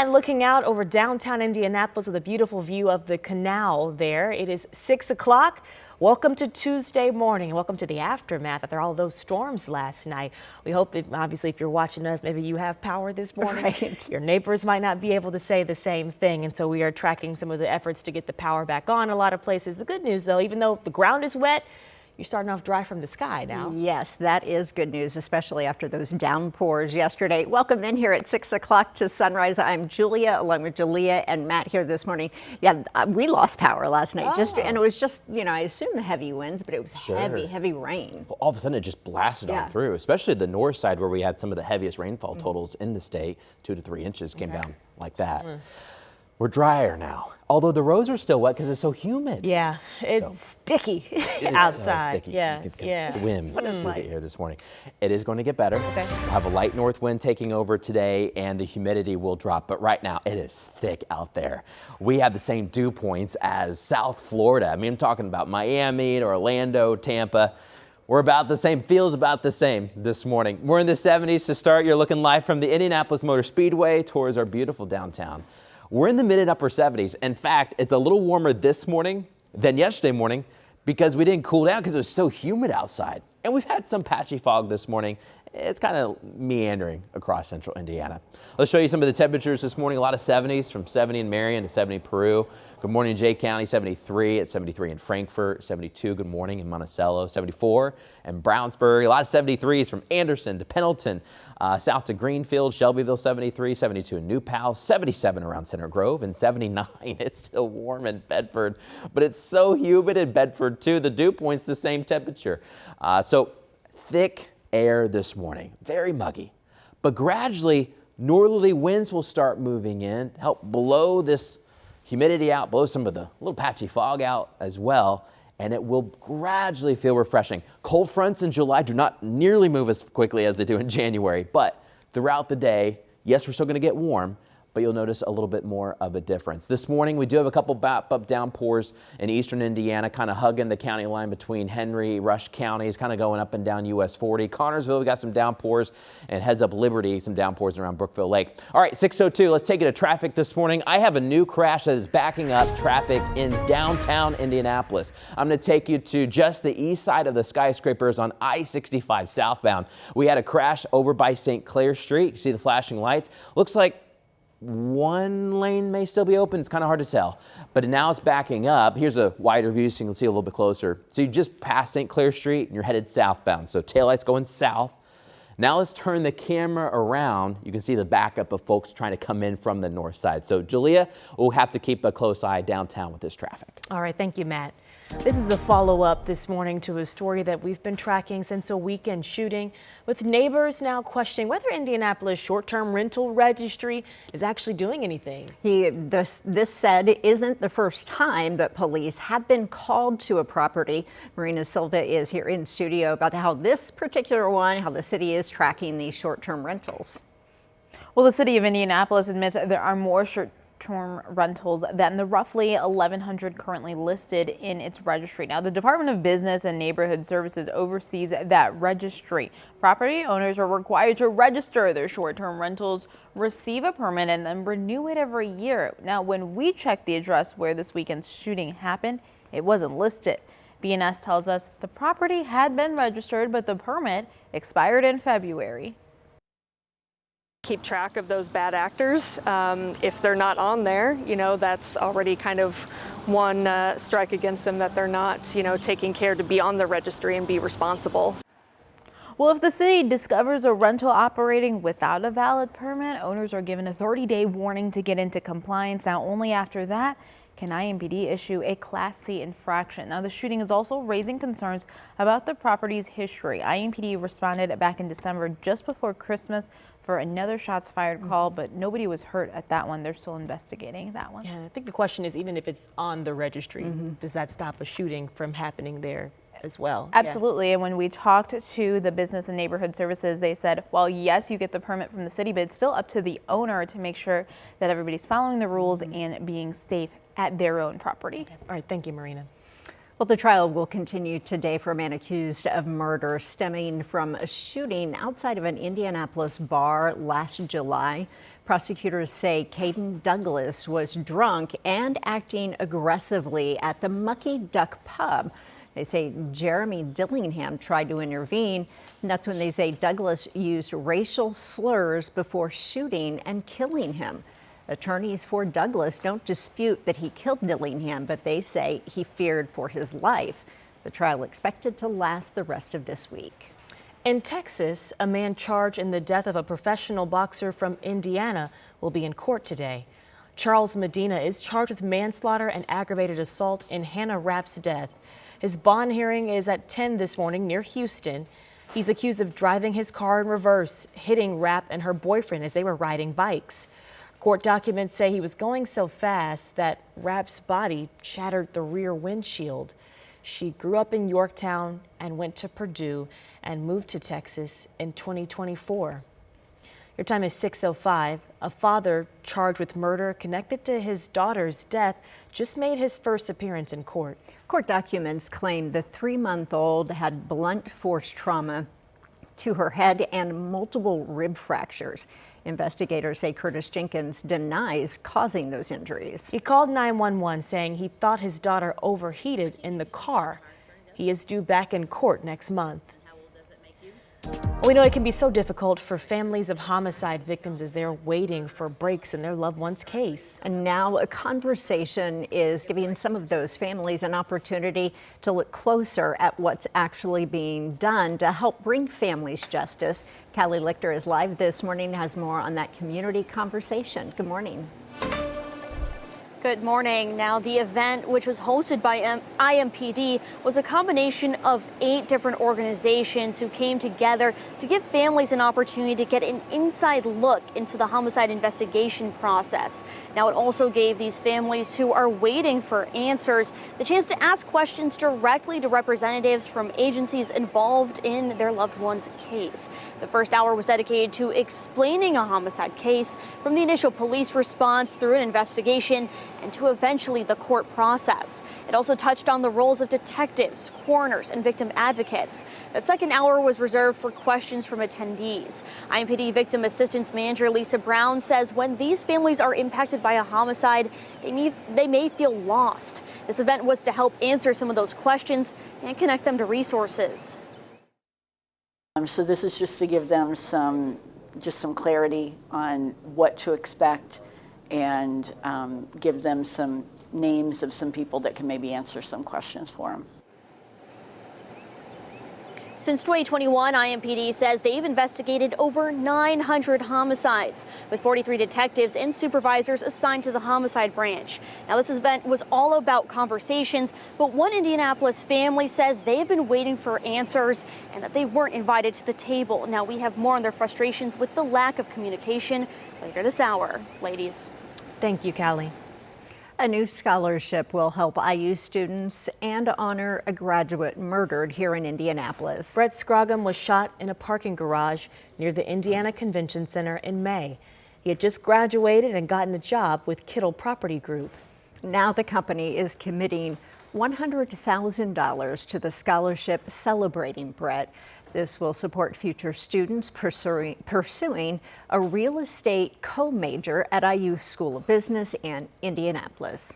And looking out over downtown Indianapolis with a beautiful view of the canal there. It is 6 o'clock. Welcome to Tuesday morning. Welcome to the aftermath after all those storms last night. We hope that obviously if you're watching us, maybe you have power this morning. Right. Your neighbors might not be able to say the same thing. And so we are tracking some of the efforts to get the power back on a lot of places. The good news, though, even though the ground is wet, you're starting off dry from the sky now. Yes, that is good news, especially after those downpours yesterday. Welcome in here at 6 o'clock to Sunrise. I'm Julia, along with Julia and Matt here this morning. Yeah, we lost power last night. And it was just, I assume the heavy winds, but it was heavy rain. Well, all of a sudden it just blasted on through, especially the north side where we had some of the heaviest rainfall totals in the state. 2 to 3 inches came down like that. We're drier now, although the roads are still wet because it's so humid. Yeah, it's sticky outside. So sticky. You can swim here this morning. It is going to get better. Okay. We'll have a light north wind taking over today and the humidity will drop. But right now it is thick out there. We have the same dew points as South Florida. I mean, I'm talking about Miami, Orlando, Tampa. We're about the same, feels about the same this morning. We're in the 70s to start. You're looking live from the Indianapolis Motor Speedway towards our beautiful downtown. We're in the mid and upper 70s. In fact, it's a little warmer this morning than yesterday morning because we didn't cool down because it was so humid outside. And we've had some patchy fog this morning. It's kind of meandering across central Indiana. Let's show you some of the temperatures this morning. A lot of 70s, from 70 in Marion to 70 in Peru. Good morning in Jay County, 73 at 73 in Frankfort, 72 good morning in Monticello, 74 in Brownsburg. A lot of 73s from Anderson to Pendleton, south to Greenfield, Shelbyville 73, 72 in New Pal, 77 around Center Grove, and 79. It's still warm in Bedford, but it's so humid in Bedford too. The dew point's the same temperature. So thick air this morning, very muggy, but gradually northerly winds will start moving in, help blow this humidity out, blow some of the little patchy fog out as well, and it will gradually feel refreshing. Cold fronts in July do not nearly move as quickly as they do in January, but throughout the day, yes, we're still going to get warm, but you'll notice a little bit more of a difference. This morning, we do have a couple up downpours in eastern Indiana, kind of hugging the county line between Henry, Rush counties, kind of going up and down US 40. Connorsville, we got some downpours, and heads up Liberty, some downpours around Brookville Lake. All right, 6:02, let's take it to traffic this morning. I have a new crash that is backing up traffic in downtown Indianapolis. I'm going to take you to just the east side of the skyscrapers on I-65 southbound. We had a crash over by St. Clair Street. You see the flashing lights. Looks like one lane may still be open. It's kind of hard to tell, but now it's backing up. Here's a wider view so you can see a little bit closer. So you just passed St. Clair Street and you're headed southbound. So taillights going south. Now let's turn the camera around. You can see the backup of folks trying to come in from the north side. So Julia, we'll have to keep a close eye downtown with this traffic. All right, thank you, Matt. This is a follow-up this morning to a story that we've been tracking since a weekend shooting, with neighbors now questioning whether Indianapolis short-term rental registry is actually doing anything. This said isn't the first time that police have been called to a property. Marina Silva is here in studio about how this particular one, how the city is tracking these short-term rentals. Well, the city of Indianapolis admits there are more short-term rentals than the roughly 1,100 currently listed in its registry. Now, the Department of Business and Neighborhood Services oversees that registry. Property owners are required to register their short-term rentals, receive a permit, and then renew it every year. Now, when we checked the address where this weekend's shooting happened, it wasn't listed. BNS tells us the property had been registered, but the permit expired in February. Keep track of those bad actors. If they're not on there, that's already kind of one strike against them, that they're not, taking care to be on the registry and be responsible. Well, if the city discovers a rental operating without a valid permit, owners are given a 30-day warning to get into compliance. Now, only after that can IMPD issue a Class C infraction. Now, the shooting is also raising concerns about the property's history. IMPD responded back in December, just before Christmas, for another shots fired call, but nobody was hurt at that one. They're still investigating that one. Yeah, I think the question is, even if it's on the registry, does that stop a shooting from happening there as well? Absolutely. Yeah. And when we talked to the Business and Neighborhood Services, they said, well, yes, you get the permit from the city, but it's still up to the owner to make sure that everybody's following the rules and being safe at their own property. Okay. All right. Thank you, Marina. Well, the trial will continue today for a man accused of murder stemming from a shooting outside of an Indianapolis bar last July. Prosecutors say Caden Douglas was drunk and acting aggressively at the Mucky Duck pub. They say Jeremy Dillingham tried to intervene, and that's when they say Douglas used racial slurs before shooting and killing him. Attorneys for Douglas don't dispute that he killed Dillingham, but they say he feared for his life. The trial expected to last the rest of this week. In Texas, a man charged in the death of a professional boxer from Indiana will be in court today. Charles Medina is charged with manslaughter and aggravated assault in Hannah Rapp's death. His bond hearing is at 10 this morning near Houston. He's accused of driving his car in reverse, hitting Rapp and her boyfriend as they were riding bikes. Court documents say he was going so fast that Rapp's body shattered the rear windshield. She grew up in Yorktown and went to Purdue and moved to Texas in 2024. Your time is 6:05. A father charged with murder connected to his daughter's death just made his first appearance in court. Court documents claim the 3-month-old had blunt force trauma to her head and multiple rib fractures. Investigators say Curtis Jenkins denies causing those injuries. He called 911 saying he thought his daughter overheated in the car. He is due back in court next month. We know it can be so difficult for families of homicide victims as they're waiting for breaks in their loved one's case. And now a conversation is giving some of those families an opportunity to look closer at what's actually being done to help bring families justice. Callie Lichter is live this morning, has more on that community conversation. Good morning. Good morning. Now, the event, which was hosted by IMPD, was a combination of 8 different organizations who came together to give families an opportunity to get an inside look into the homicide investigation process. Now, it also gave these families who are waiting for answers the chance to ask questions directly to representatives from agencies involved in their loved one's case. The first hour was dedicated to explaining a homicide case, from the initial police response through an investigation and to eventually the court process. It also touched on the roles of detectives, coroners, and victim advocates. That second hour was reserved for questions from attendees. IMPD Victim Assistance Manager Lisa Brown says when these families are impacted by a homicide, they may feel lost. This event was to help answer some of those questions and connect them to resources. So this is just to give them some clarity on what to expect, and give them some names of some people that can maybe answer some questions for them. Since 2021, IMPD says they've investigated over 900 homicides, with 43 detectives and supervisors assigned to the homicide branch. Now, this event was all about conversations, but one Indianapolis family says they have been waiting for answers and that they weren't invited to the table. Now, we have more on their frustrations with the lack of communication later this hour. Ladies. Thank you, Callie. A new scholarship will help IU students and honor a graduate murdered here in Indianapolis. Brett Scroggum was shot in a parking garage near the Indiana Convention Center in May. He had just graduated and gotten a job with Kittle Property Group. Now the company is committing $100,000 to the scholarship celebrating Brett. This will support future students pursuing a real estate co-major at IU School of Business in Indianapolis.